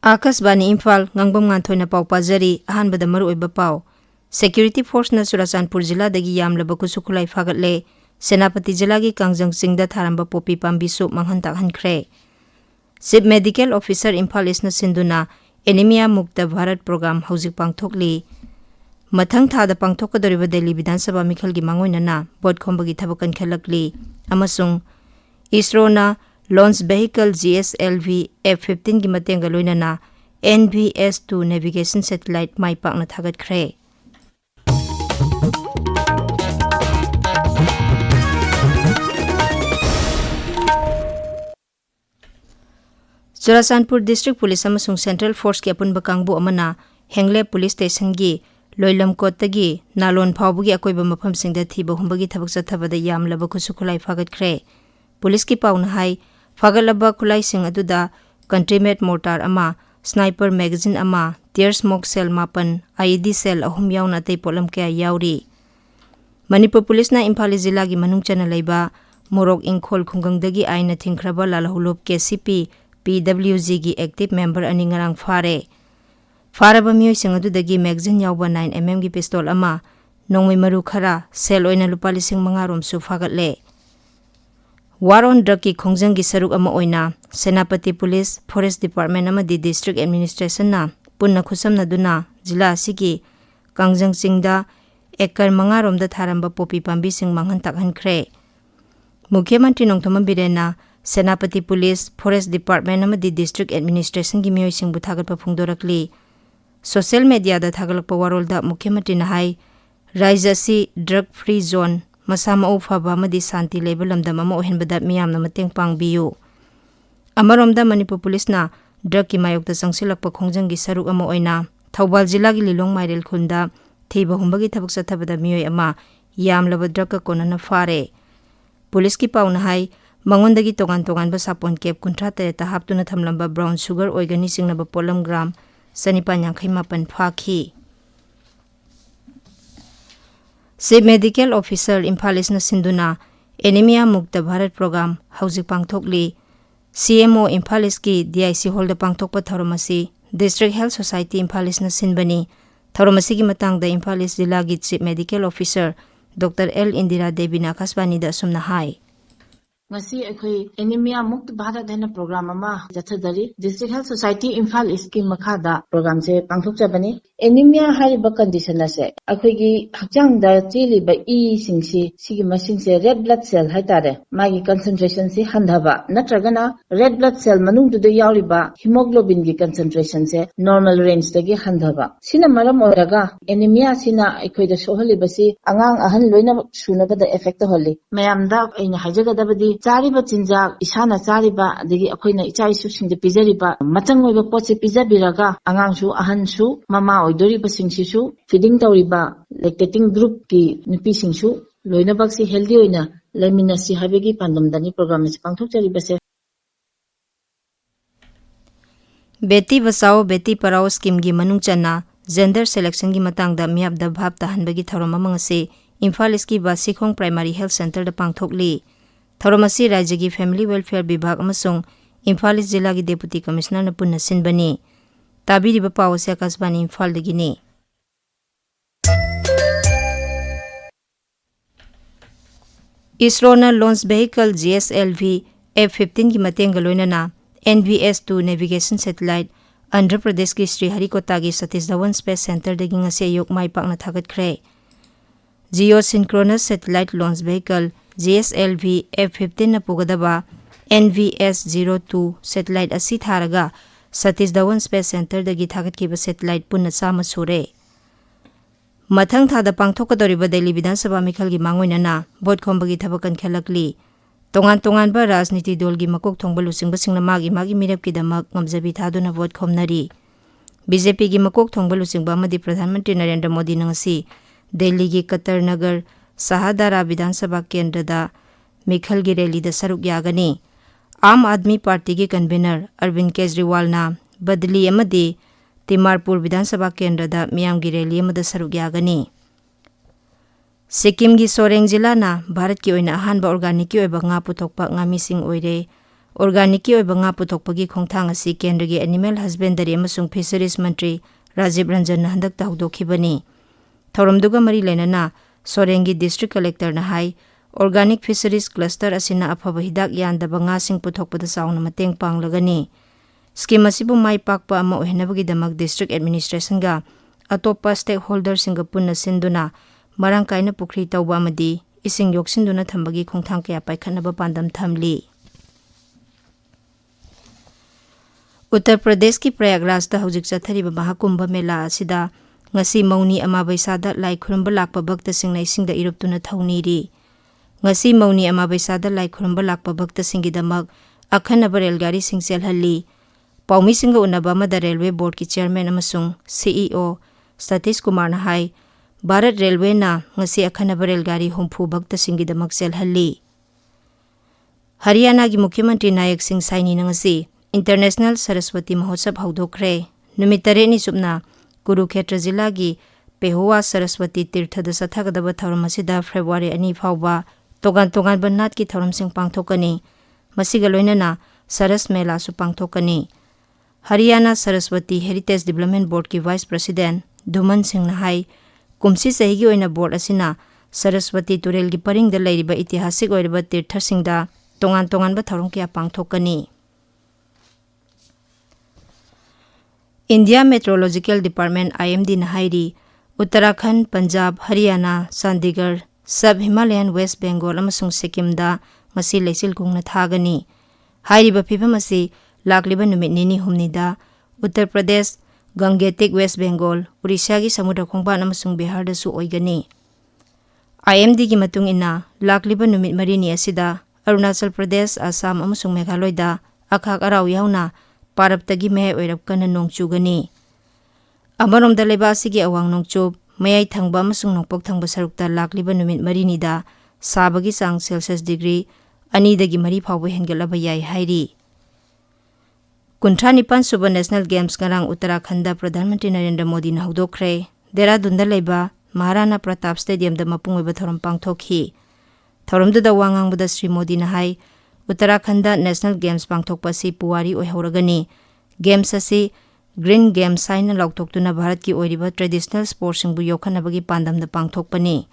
Akasbani Imphal Ngangbam Nganthoi na pau pazari ahanbada maruoiba pau. Security Force na Churachandpur Jilla dagi yamlaba kusukulai fagatle Senapati Jilla gi Kangjang Singda tharamba popi pambisu manghantak hankre. Chief Medical Officer Imphal East na sinduna Anemia Mukta Bharat Program hauzik pangthokli. Mathang thada pangthokadoriba Delhi Vidhan Sabha mikhalgi mangoinana board khombagi thabakan khalakli amasung ISRO na Launch Vehicle GSLV F-15 ki matenga loinana NVS-2 Navigation Satellite mai pakna thagat khre. Churachandpur District Police amasung Central Force ki apunba kangbu amana Hengle Police Station gi Loilam Kotagi Nalon Phawbugi akoiba mafam singda thiba humbagi thabak chathabada yamlaba kusukulai fagat khre. Police ki pauna hai Fagalaba kulai sing aduda country-made mortar ama, sniper magazine ama, tear smoke cell mapan, IED cell ahum yauna tay polam kaya yauri. Manipur Police na Imphal Jilla gi manungchana laiba Morok Ingkhol khungangdagi aina thingkraba lalahulop KCP PWG gi active member ani ngarang fare. Faraba miyoy sing adudagi magazine yawba 9mm gi pistol ama, Nongmeikapam khara cell oina lupa lising mangarom su fagatle. War on Drug ki khongjang gi saruk ama oina Senapati Police Forest Department amadi District Administration na punna khusam na duna jila asigi Kangjang Singda ekar mangarom da tharamba popi pambi sing manghan takhan khre. Mukhyamantri Nongthoma Birena Senapati Police Forest Department amadi District Administration gi miyoy sing bu thagat pa phungdorakli. Social media da thagalakpa warol da Mukhyamantri na hai Raijasi drug free zone Masama ufaba amadi santi level lamdam ama ohenbada miyamna mateng pangbiyu. Amaromda Manipur Police na drug ki mayokta sangsilakpa khongjang gi saruk ama oina Thoubal Jilla gi Lilong Mairel khunda thiba humbagi thabak chathabada miyoy ama yamlaba drug ka konana fare. Police ki pauna hai mangondagi togan ba sapon cap kuntra tereta haptuna thamlamba brown sugar oigani singnaba polam gram sanipan yangkhai mapan phaki. Chief Medical Officer Imphal East na sinduna Anemia Mukta Bharat Program hauzik pangthokli. CMO Imphal East ki DIC Hall da pangthokpa tharomasi District Health Society Imphal East na sinbani. Tharomasi gi matangda Imphal East Jilla gi Chief Medical Officer Dr. L. Indira Devi na Akasbani da sumna hai. ngasi ekhoi anemia mukt bharat hena program ama jathadari District Health Society Imphal East ki makhada program se pangthok jabani anemia hariba condition ase ekhoi gi hakjang da chili ba e singsi sigi masing se red blood cell haitare magi concentration se handhaba natragana red blood cell manung du de yawliba hemoglobin gi concentration se normal range dagi handhaba sina maram oraga anemia sina ekhoi da sohaliba si angang ahan loina sunaba da effect holli mayamda aina hajagadabadi Chariba chinjak isana chariba adigi akoina icha isu singde pijariba matang oiba potse pijabiraga angangsu ahansu mama oidoriba singsisu feeding tawriba lactating group ki nupi singsu loina baksi healthy oina leminasi habegi pandamdani program se pangthok chariba se Beti Bachao Beti Parao scheme gi manungchana gender selection gi matangda miyabda bhab tahanbagi tharoma mangase Imphal East ki Basikhong Primary Health Center da pangthokli. Tharomasi Rajya gi Family Welfare Vibhag amasung Imphal East Jilla gi Deputy Commissioner na punna sinbani. Tabiriba pawase Akasbani Imphal dagini. ISRO na Launch Vehicle GSLV F-15 ki matenga loinana NVS-2 Navigation Satellite Andhra Pradesh ki Sriharikota gi Satish Dhawan Space Center dagi ngase yok mai pakna thagat khre. Geosynchronous Satellite Launch Vehicle GSLV F-15 na pugadaba NVS-02 satellite asi tharaga Satish Dhawan Space Center dagi thagat kiba satellite punna sama sure. Mathang thada pangthokadoriba Delhi Vidhan Sabha mikhalgi mangoinana board khombagi thabakan khalakli. Tongan ba rajniti dol gi makok thongba lusingba singna magi mirap ki damak ngamjabi thaduna vote khomnari. BJP gi makok thongba lusingba amadi Pradhan Mantri Narendra Modi nangasi Delhi gi Qatar Nagar Sahadara Vidhan Sabha Kendra da Mikhal gi rally da saruk yagani. Aam Aadmi Party gi convener Arvind Kejriwal na Badli amadi Timarpur Vidhan Sabha Kendra da miyam gi rally amada saruk yagani. Sikkim gi Soreng Jilla na Bharat ki oina ahanba organic ki oiba nga puthokpa nga mising oire organic ki oiba nga puthokpagi khongthang asi kendra gi animal husbandry amasung fisheries mantri Rajiv Ranjan na handak tahdokhibani thoramduga mari lenana Sorengi district collector na hai organic fisheries cluster asina afaba hidak yandaba nga sing puthokpada sauna mateng panglagani scheme asibu mai pakpa ama ohenabagi damak district administration ga atopa stakeholder singa punna sinduna marang kaina pukri tawba amadi ising yoksinduna thambagi khongthang kya paikhanaba pandam thamli Uttar Pradesh ki Prayagraj ta hojik chathariba Mahakumbha Mela asida ngasi mauni amabaisada lai khurumba lakpa bhakta singna isingda iruptuna thauniri ngasi mauni amabaisada lai khurumba lakpa bhakta singi damak akhanaba railgari singchel halli paumi singa unaba amada railway board ki chairman amasung CEO Satish Kumar na hai Bharat Railway na ngasi akhanaba railgari humpu bhakta singi damak sel halli Haryana gi Mukhyamantri Nayak Singh Saini na ngasi International Saraswati Mahotsav haudokre numit 8 ni subna Kurukshetra Jilla gi Pehowa Saraswati Tirthada Sathagadaba Thoram asida February 2 fawba togan banat ki thoram sing pangthokani masiga loinana Saras Mela su pangthokani Haryana Saraswati Heritage Development Board ki Vice President Dhuman Singh na hai kumsi sahi gi oina board asina Saraswati Turel gi paringda leiriba itihasik oiriba tirtha singda togan ba thoram kya pangthokani India Meteorological Department IMD na hairi Uttarakhand, Punjab, Haryana, Chandigarh, Sub-Himalayan West Bengal amasung Sikkim da ngasi leisil kungna thagani. Hairiba phibam asi lakliba numit nini humni da Uttar Pradesh, Gangetic West Bengal, Orissa gi samudra khongban amasung Bihar da su oigani. IMD gi matung ina lakliba numit marini asida Arunachal Pradesh, Assam amasung Meghalaya da akhak araw yauna Paraptagi mehay oirapkana nongchugani. Amarom da leba asigi awang nongchub, mayay thangba amasung nongpok thangba sarukta lakliba numit marini da sabagi sang Celsius degree 2 mari fawba hengalaba yai hairi. 29 suba National Games ngarang Uttarakhanda Pradhan Mantri Narendra Modi na haudokre, Dehradun da leba Maharana Pratap Stadium da mapung oiba thoram pangthokhi. Thoramda da wangangbada Sri Modi na hai Uttarakhanda National Games pangthokpa si puwari oihoragani. Games asi Green Games saina lautoktuna Bharat ki oiriba traditional sports singbu yokhanabagi pandamda pangthokpani.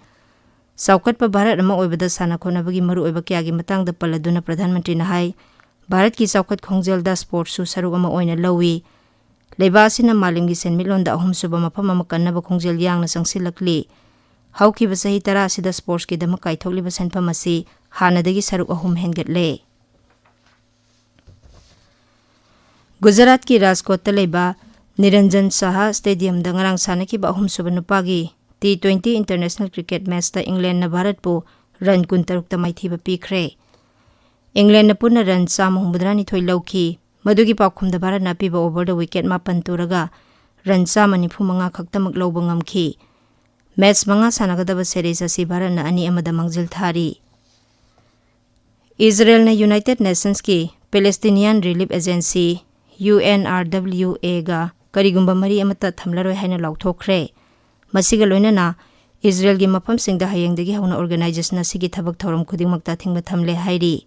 Saukatpa Bharat ama oibada sana khonabagi maru oiba kyagi matangda paladuna Pradhan Mantri na hai Bharat ki saukat khongjelda sports su saruk ama oina lawi. Leba asina malimgi senmitlonda ahum suba mafam ama kannaba khongjel yangna sangsilakli. Haukiba sahi tara asida sports ki dama kaithokliba senpam asi hanadagi saruk ahum hengatle. Gujarat ki Rajkot ta leba Niranjan Saha Stadium da ngarang sanakiba ahum suba nupagi T20 International Cricket Match ta England na Bharat po run 13 ta maithiba pikre. England na puna run 192 lauki madugi pakhumda Bharat na piba over the wicket 8 turaga run 95 khaktamak lauba ngamki. Match mga sanagadaba series asi Bharat na 2 amada mangjil thari. Israel na United Nations ki Palestinian Relief Agency UNRWA ga karigumba mari amata thamlaroi haina lauthokre. Masiga loinana Israel gi mafam singda hayengdagi hauna organization asigi thabak thoram khudingmakta thingba thamle hairi.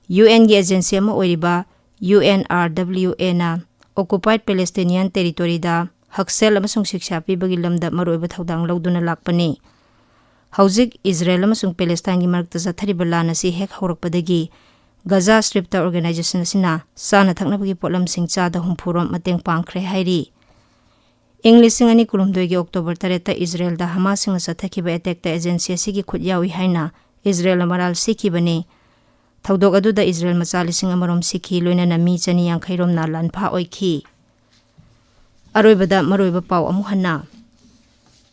UN gi agency ama oiriba UNRWA na occupied Palestinian territory da haksel amasung shiksha pibagi lamda maroiba thodang lauduna lakpani. Haujik Israel amasung Palestine gi marakta jathariba lan asi hek haurakpadagi Gaza Strip ta organization asina sana thaknabagi potlam sing chada humpurom mateng pangkhre hairi. English singani kulumdoi gi October 3 ta Israel da Hamas sing sathakiba attack ta agency asigi khutyawi haina Israel amaral sikibani. Thaudok adu da Israel machali sing amarom sikhi loina na mi chani yang khairom na lanpha oikhi. Aroibada maroiba paw amu hanna.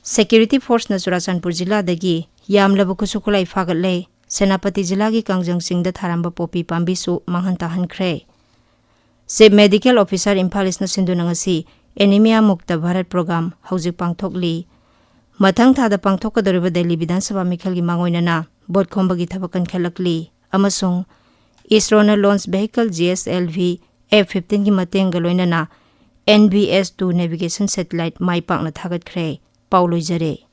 Security Force na Churachandpur Jilla dagi yamlaba kusukulai fagatle Senapati Jilla gi Kangjang Singda tharamba popi pambi su manghan tahankre. Chief Medical Officer Imphal na sinduna ngasi Anemia Mukta Bharat Program haujik pangthokli. Mathang thada pangthokadoriba Delhi Vidhan Sabha Mikhal gi mangoinana bot khombagi thabakan khalakli amasung ISRO na launch vehicle GSLV F-15 gi matengga loinana NBS-2 navigation satellite mai pakna thagat khre. Paulo Jare.